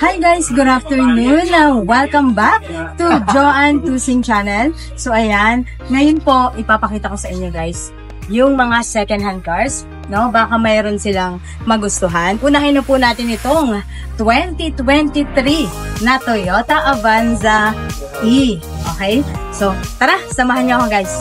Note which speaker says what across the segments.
Speaker 1: Hi guys, good afternoon. Welcome back to Joanne Tusing Channel. So ayan, ngayon po ipapakita ko sa inyo guys yung mga second hand cars, no? Baka mayroon silang magustuhan. Unahin na po natin itong 2023 na Toyota Avanza E. Okay? So tara, samahan niyo ako guys.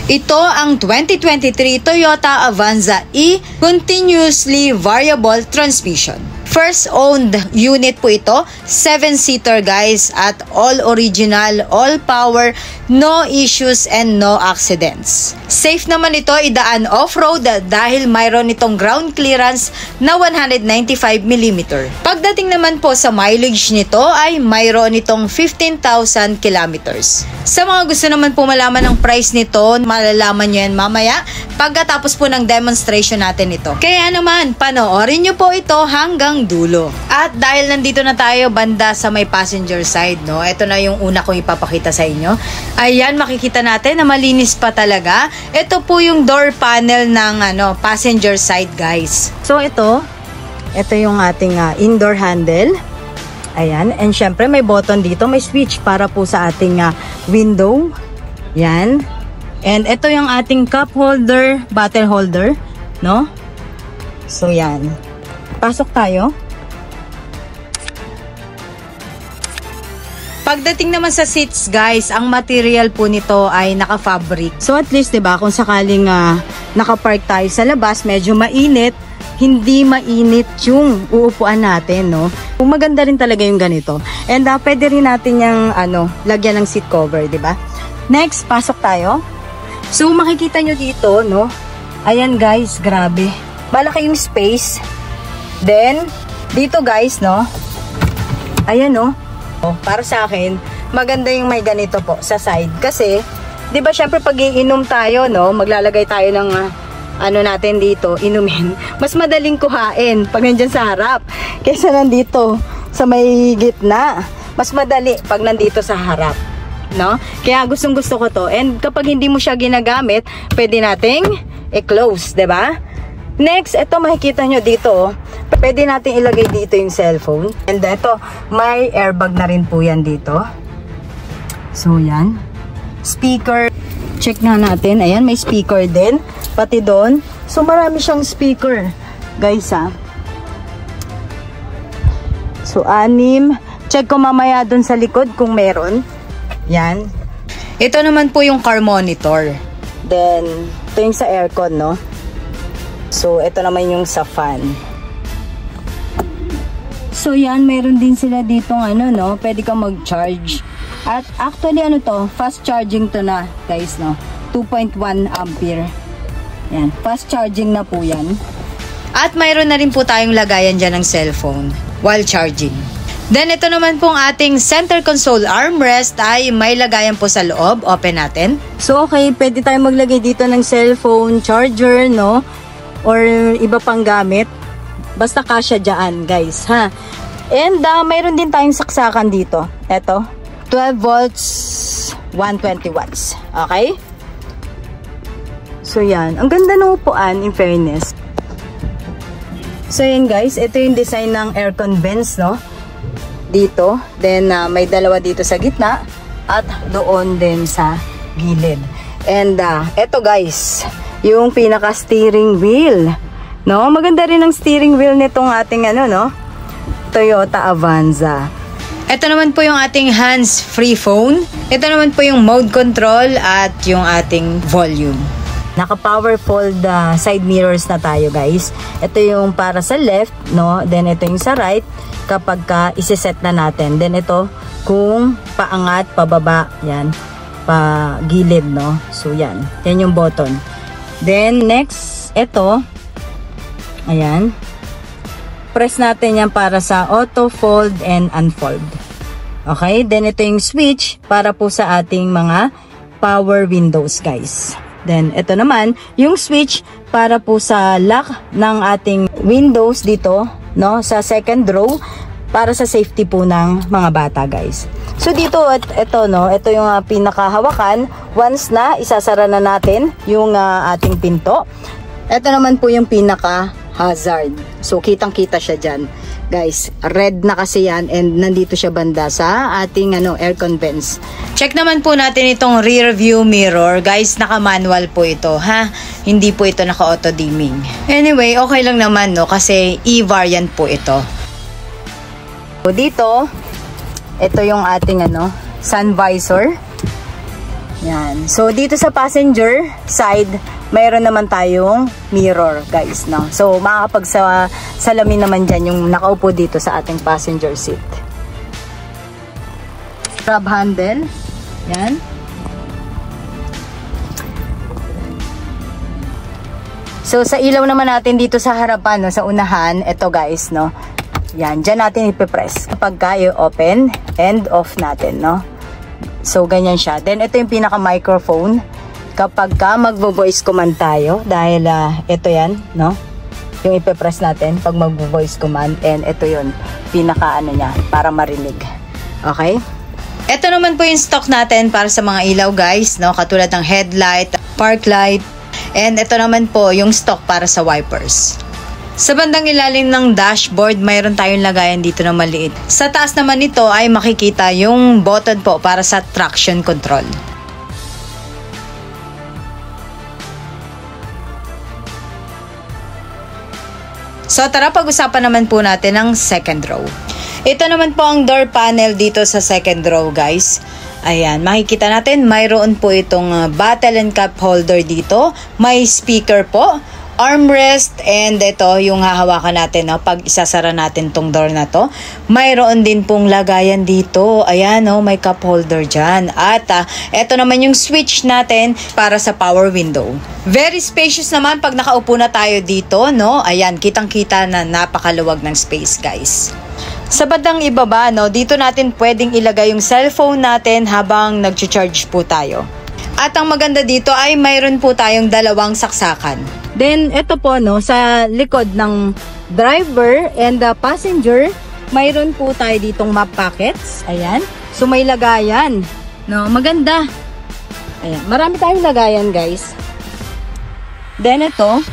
Speaker 1: Ito ang 2023 Toyota Avanza E Continuously Variable Transmission. First owned unit po ito, 7-seater guys, at all original, all power, no issues and no accidents. Safe naman ito idaan off-road dahil mayroon itong ground clearance na 195mm. Pagdating naman po sa mileage nito ay mayroon itong 15,000 kilometers. Sa mga gusto naman po malaman ng price nito, malalaman nyo yan mamaya pagkatapos po ng demonstration natin ito. Kaya naman, panoorin nyo po ito hanggang dulo. At dahil nandito na tayo banda sa may passenger side, no? Ito na yung una kong ipapakita sa inyo. Ayan, makikita natin na malinis pa talaga. Ito po yung door panel ng passenger side, guys. So ito yung ating indoor handle. Ayan, and syempre may button dito, may switch para po sa ating window. Yan. And ito yung ating cup holder, bottle holder, no? So yan. Pasok tayo. Pagdating naman sa seats guys, ang material po nito ay naka-fabric. So at least 'di ba, kung sakaling naka-park tayo sa labas, medyo mainit, hindi mainit yung uupuan natin, no? Kung maganda rin talaga yung ganito. And pwede rin natin yung lagyan ng seat cover, 'di ba? Next, pasok tayo. So makikita nyo dito, no? Ayan guys, grabe. Malaki yung space. Then, dito guys, no? Ayan, no? Para sa akin, maganda yung may ganito po sa side. Kasi, di ba syempre pag iinom tayo, no? Maglalagay tayo ng natin dito, inumin. Mas madaling kuhain pag nandyan sa harap. Kaysa nandito sa may gitna. Mas madali pag nandito sa harap. No? Kaya gustong-gusto ko to. And kapag hindi mo siya ginagamit, pwede nating i-close, 'di ba? Next, ito makikita nyo dito, pwede nating ilagay dito yung cellphone. And ito, may airbag na rin po yan dito. So yan. Speaker, check na natin. Ayan, may speaker din, pati doon. So marami siyang speaker, guys So 6. Check ko mamaya doon sa likod kung meron. Yan. Ito naman po yung car monitor. Then, ito yung sa aircon, no? So, ito naman yung sa fan. So, yan. Meron din sila ditong no? Pwede kang mag-charge. At actually, fast charging to na, guys, no? 2.1 ampere. Yan. Fast charging na po yan. At mayroon na rin po tayong lagayan dyan ng cellphone while charging. Then, ito naman pong ating center console armrest ay may lagayan po sa loob. Open natin. So, okay. Pwede tayo maglagay dito ng cellphone, charger, no? Or iba pang gamit. Basta kasya dyan, guys, ha? And, mayroon din tayong saksakan dito. Ito. 12 volts, 120 watts. Okay? So, yan. Ang ganda ng upuan, in fairness. So, yan, guys. Ito yung design ng aircon vents, no? Dito, then may dalawa dito sa gitna at doon din sa gilid. And eto guys, yung pinaka steering wheel, no? Maganda rin ang steering wheel nitong ating no? Toyota Avanza. Ito naman po yung ating hands-free phone. Ito naman po yung mode control at yung ating volume. Naka-power fold side mirrors na tayo guys. Ito yung para sa left, no? Then ito yung sa right kapag isi-set na natin. Then ito kung paangat, pababa, yan, pa gilid, no? So yan, yan yung button. Then next, ito, ayan, press natin yan para sa auto fold and unfold. Okay, then ito yung switch para po sa ating mga power windows guys. Then ito naman yung switch para po sa lock ng ating windows dito, no, sa second row. para sa safety po ng mga bata, guys. So dito, ito no, ito yung pinakahawakan. Once na isasara na natin yung ating pinto. Ito naman po yung pinaka hazard. So kitang-kita siya diyan. Guys, red na kasi yan and nandito siya banda sa ating aircon vents. Check naman po natin itong rear view mirror. Guys, naka-manual po ito, ha? Hindi po ito naka-auto dimming. Anyway, okay lang naman, no? Kasi e-variant po ito. So dito, ito yung ating sun visor. Yan. So dito sa passenger side, mayroon naman tayong mirror, guys, no? So makakapag-salamin naman dyan yung nakaupo dito sa ating passenger seat. Grab handle. Yan. So sa ilaw naman natin dito sa harapan, no, sa unahan, ito guys, no? Yan, dyan natin ipipress kapag i-open and off natin, no? So ganyan siya. Then ito yung pinaka-microphone kapag magvo-voice command tayo, dahil ito yan, no? Yung ipe-press natin pag magvo-voice command, and ito yun, pinaka niya para marinig. Okay? Ito naman po yung stock natin para sa mga ilaw, guys, no? Katulad ng headlight, park light, and ito naman po yung stock para sa wipers. Sa bandang ilalim ng dashboard, mayroon tayong lagayan dito na maliit. Sa taas naman nito ay makikita yung button po para sa traction control. So tara, pag-usapan naman po natin ang second row. Ito naman po ang door panel dito sa second row, guys. Ayan, makikita natin mayroon po itong bottle and cup holder dito. May speaker po, armrest, and ito yung hahawakan natin, no, pag isasara natin tong door na to. Mayroon din pong lagayan dito. Ayan, no, may cup holder dyan. At ito naman yung switch natin para sa power window. Very spacious naman pag nakaupo na tayo dito, no. Ayan, kitang-kita na napakaluwag ng space, guys. Sa bandang ibaba, no, dito natin pwedeng ilagay yung cellphone natin habang nag-charge po tayo. At ang maganda dito ay mayroon po tayong dalawang saksakan. Then, ito po, no, sa likod ng driver and the passenger, mayroon po tayo ditong map packets. Ayan. So, may lagayan. No, maganda. Ayan. Marami tayong lagayan, guys. Then, ito.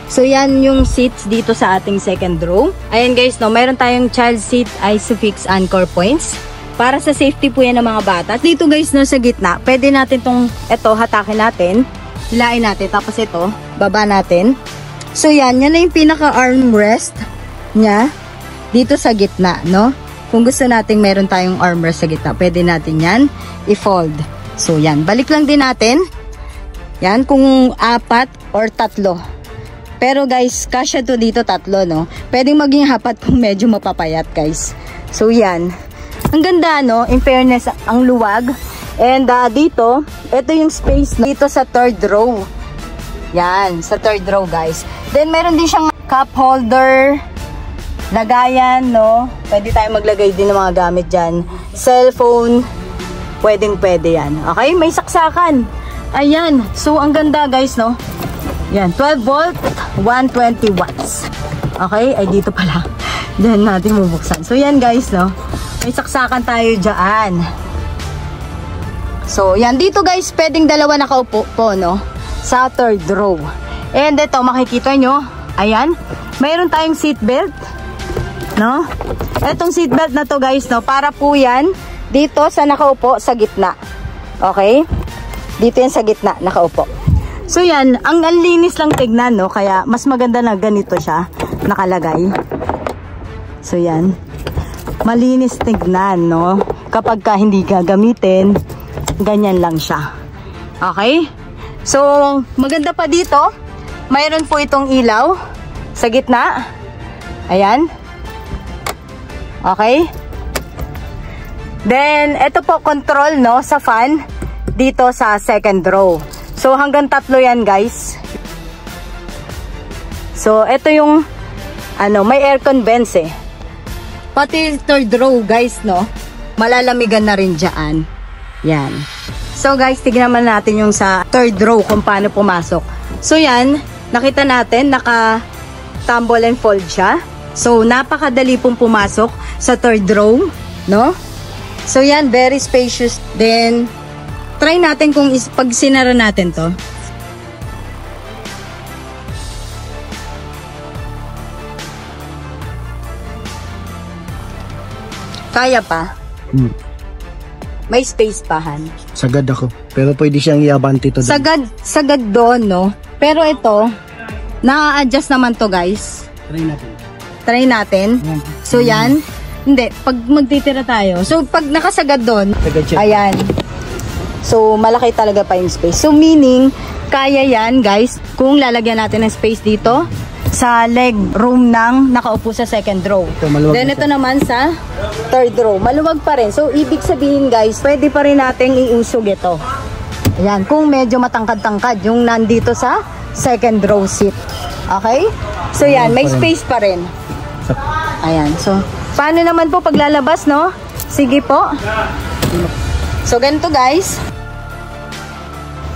Speaker 1: So, yan yung seats dito sa ating second row. Ayan, guys, no, mayroon tayong child seat ISOFIX anchor points. Para sa safety po yan ng mga bata. Dito, guys, no, sa gitna, pwede natin ito hatakin natin. Hilain natin. Tapos ito, baba natin. So, yan na yung pinaka-armrest niya dito sa gitna, no? Kung gusto natin meron tayong armrest sa gitna, pwede natin yan i-fold. So, yan. Balik lang din natin. Yan, kung 4 or 3. Pero, guys, kasya to dito 3, no? Pwedeng maging 4 kung medyo mapapayat, guys. So, yan. Ang ganda, no? In fairness, ang luwag. And dito, ito yung space dito sa third row. Yan, sa third row, guys. Then, meron din siyang cup holder, lagayan, no? Pwede tayo maglagay din ng mga gamit dyan. Cellphone, pwedeng-pwede yan. Okay, may saksakan. Ayan, so ang ganda, guys, no? Yan, 12 volt, 120 watts. Okay, ay dito pala. Diyan natin bubuksan. So, yan, guys, no? May saksakan tayo dyan. So, yan. Dito, guys, pwedeng dalawa nakaupo po, no? Sa third row. And ito, makikita nyo. Ayan. Mayroon tayong seatbelt. No? Etong seatbelt na to, guys, no? Para po yan dito sa nakaupo sa gitna. Okay? Dito yan sa gitna, nakaupo. So, yan. Ang linis lang tignan, no? Kaya, mas maganda na ganito siya nakalagay. So, yan. Malinis tignan, no? Kapag ka hindi gagamitin, ganyan lang siya. Okay? So, maganda pa dito. Mayroon po itong ilaw sa gitna. Ayan. Okay? Then, ito po control, no? Sa fan. Dito sa second row. So, hanggang 3 yan, guys. So, ito yung may aircon vents eh. Pati third row, guys, no? Malalamigan na rin dyan. Yan. So, guys, tignan naman natin yung sa third row kung paano pumasok. So, yan. Nakita natin, naka-tumble and fold siya. So, napakadali pong pumasok sa third row, no? So, yan, very spacious. Then, try natin kung pag sinara natin to. Kaya pa? May space pa, Han.
Speaker 2: Sagad ako. Pero pwede siyang i-abante to.
Speaker 1: Sagad doon, no? Pero ito, na-adjust naman to, guys. Try natin. So, yan. Hindi, pag magtitira tayo. So, pag nakasagad doon, ayan. So, malaki talaga pa yung space. So, meaning, kaya yan, guys, kung lalagyan natin ng space dito, sa leg room ng nakaupo sa second row. Then ito naman sa third row. Maluwag pa rin. So ibig sabihin guys, pwede pa rin nating iusog ito. Ayan, kung medyo matangkad-tangkad yung nandito sa second row seat. Okay? So yan, may space pa rin. Ayan, so paano naman po paglalabas, no? Sige po. So ganito guys.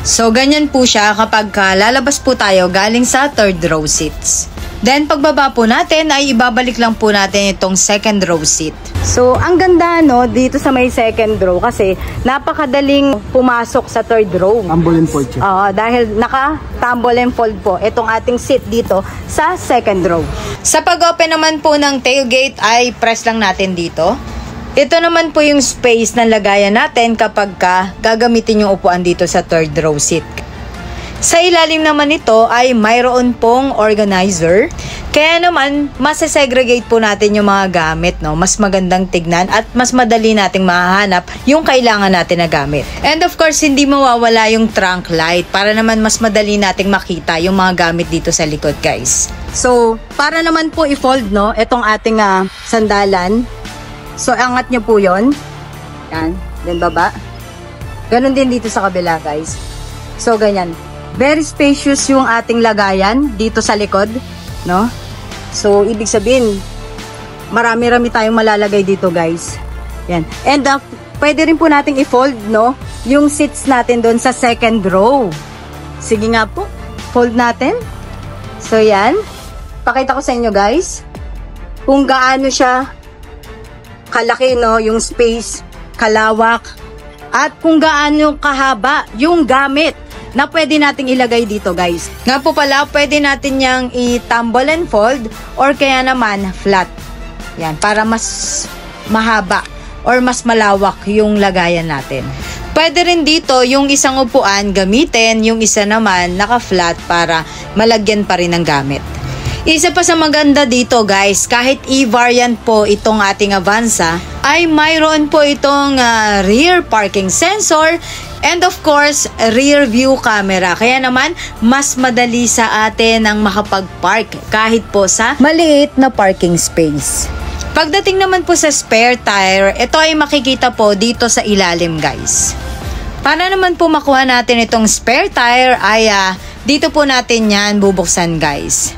Speaker 1: So, ganyan po siya kapag lalabas po tayo galing sa third row seats. Then, pagbaba po natin ay ibabalik lang po natin itong second row seat. So, ang ganda no dito sa may second row kasi napakadaling pumasok sa third row.
Speaker 2: Tumble and fold siya.
Speaker 1: Dahil naka-tumble and fold po itong ating seat dito sa second row. Sa pag-open naman po ng tailgate ay press lang natin dito. Ito naman po yung space na lagayan natin kapag gagamitin yung upuan dito sa third row seat. Sa ilalim naman nito ay mayroon pong organizer. Kaya naman, masasegregate po natin yung mga gamit, no? Mas magandang tignan at mas madali nating mahahanap yung kailangan natin na gamit. And of course, hindi mawawala yung trunk light para naman mas madali nating makita yung mga gamit dito sa likod, guys. So, para naman po i-fold, no? Itong ating sandalan. So, angat nyo po yun. Yan. Then, baba. Ganon din dito sa kabila, guys. So, ganyan. Very spacious yung ating lagayan dito sa likod. No? So, ibig sabihin, marami-rami tayong malalagay dito, guys. Yan. And, pwede rin po nating i-fold, no? Yung seats natin doon sa second row. Sige nga po. Fold natin. So, yan. Pakita ko sa inyo, guys. Kung gaano siya kalaki, no, yung space, kalawak, at kung gaano kahaba yung gamit na pwede nating ilagay dito, guys. Nga po pala, pwede natin yang i-tumble and fold or kaya naman flat. Yan, para mas mahaba or mas malawak yung lagayan natin. Pwede rin dito yung isang upuan gamitin, yung isa naman naka-flat para malagyan pa rin ng gamit. Isa pa sa maganda dito, guys, kahit e-variant po itong ating Avanza, ay mayroon po itong rear parking sensor and of course, rear view camera. Kaya naman, mas madali sa atin ang makapag-park kahit po sa maliit na parking space. Pagdating naman po sa spare tire, ito ay makikita po dito sa ilalim, guys. Para naman po makuha natin itong spare tire ay dito po natin yan bubuksan, guys.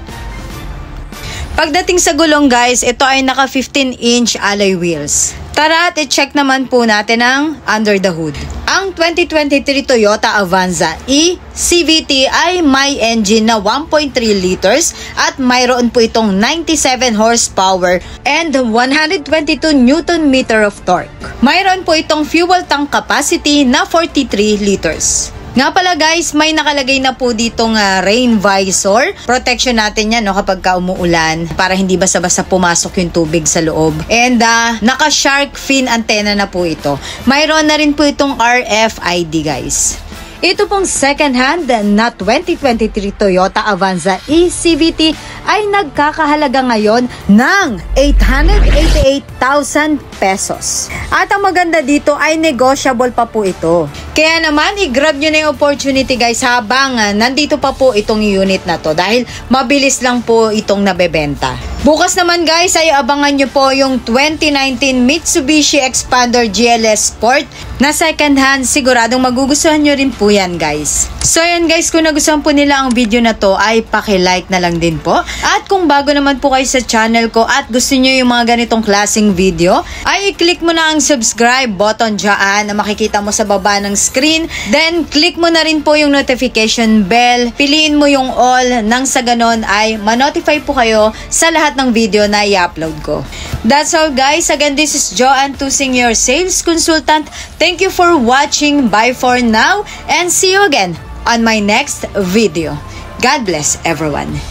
Speaker 1: Pagdating sa gulong, guys, ito ay naka 15-inch alloy wheels. Tara at i-check naman po natin ang under the hood. Ang 2023 Toyota Avanza e-CVT ay may engine na 1.3 liters at mayroon po itong 97 horsepower and 122 Newton meter of torque. Mayroon po itong fuel tank capacity na 43 liters. Nga pala, guys, may nakalagay na po ditong rain visor. Protection natin yan, no, kapag umuulan para hindi basta-basta pumasok yung tubig sa loob. And naka-shark fin antenna na po ito. Mayroon na rin po itong RFID, guys. Ito pong second-hand na 2023 Toyota Avanza e-CVT ay nagkakahalaga ngayon ng 888,000 pesos. At ang maganda dito ay negotiable pa po ito. Kaya naman, i-grab nyo na yung opportunity, guys, habang nandito pa po itong unit na to dahil mabilis lang po itong nabebenta. Bukas naman, guys, ay abangan nyo po yung 2019 Mitsubishi Xpander GLS Sport na second hand. Siguradong magugustuhan nyo rin po yan, guys. So yan, guys, kung nagustuhan po nila ang video na to ay paki-like na lang din po. At kung bago naman po kayo sa channel ko at gusto nyo yung mga ganitong klaseng video, ay i-click mo na ang subscribe button dyan na makikita mo sa baba ng screen. Then, click mo na rin po yung notification bell. Piliin mo yung all nang sa ganon ay ma-notify po kayo sa lahat ng video na i-upload ko. That's all guys. Again, this is Joanne Tusing, your sales consultant. Thank you for watching. Bye for now and see you again on my next video. God bless everyone.